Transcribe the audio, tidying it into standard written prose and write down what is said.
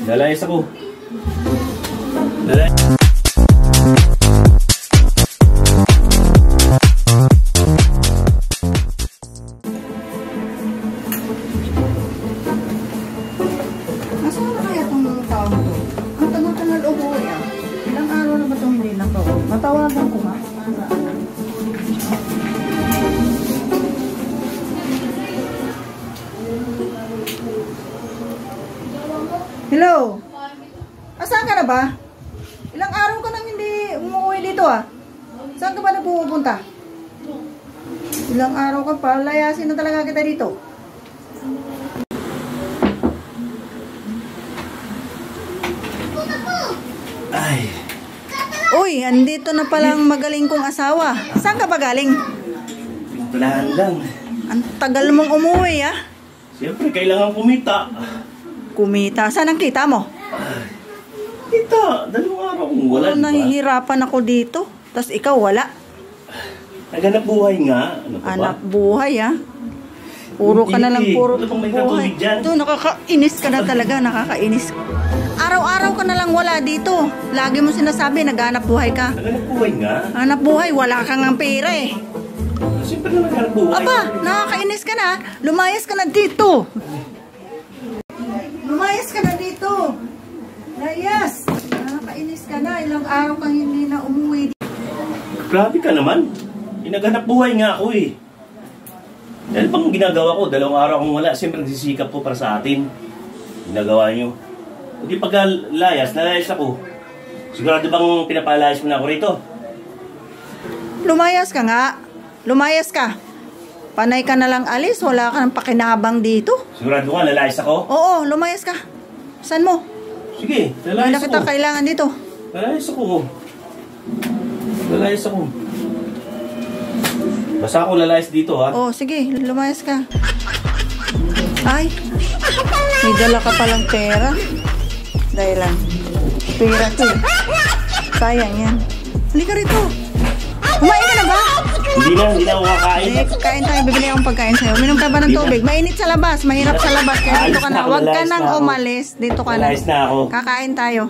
Lalayas ako. Lalayas. Nasaan na kaya itong taon to? Ang tagal-tagal umuwi ah. Ilang araw na ba itong hindi na to? Matawagan ko nga. Hello? Asaan ka na ba? Ilang araw ka nang hindi umuwi dito ah. Saan ka ba nagpupunta? Ilang araw ka pa, layasin na talaga kita dito. Ay. Uy, andito na palang magaling kong asawa. Saan ka ba galing? Pintulahan lang. Ang tagal mong umuwi ah. Siyempre, kailangan kumita. Kumita. Saan ang kita mo? Ay. Kita, 2 araw kung wala, diba? Nahihirapan ako dito. Tapos ikaw wala. Naghanap buhay nga. Ano ba? Anak buhay ah. Puro ka na lang, puro buhay. Ito, nakakainis ka na talaga. Nakakainis. Araw-araw ka na lang wala dito. Lagi mo sinasabi, naghanap buhay ka. Naghanap buhay nga. Hanap buhay, wala kang ang pera eh. Siyempre na naghanap buhay. Aba, nakakainis ka na. Lumayas ka na dito. Lumayas ka na dito. Layas. Nakakainis ka na. Ilang araw kang hindi na umuwi. Grabe ka naman. Naghanap buhay nga ako eh. Dahil pang ginagawa ko, 2 araw kong wala. Siyempre nagsisikap po para sa atin. Ginagawa nyo. Hindi pagka nalayas ako. Sigurado bang pinapalayas mo na ako rito? Lumayas ka nga. Lumayas ka. Panay ka na lang alis. Wala ka ng pakinabang dito. Sigurado ka, lalayas ako? Oo, lumayas ka. Saan mo? Sige, lalayas Hindi na kita ako. kailangan dito. Lalayas ako. Lalayas ako. Basta ako lalayas dito ha. Oo, sige. Lumayas ka. Ay. May dala ka palang pera. Dahil lang. Pera to eh. Sayang yan. Halika rito. Kumain ka na ba? Hindi na ako kakain. Kain tayo. Bibili akong pagkain sa'yo. Minom ka ba ng tubig? Mainit sa labas. Mahirap sa labas. Kaya dito ka na. Huwag ka nang umalis. Dito ka na. Lalayas na ako. Kakain tayo.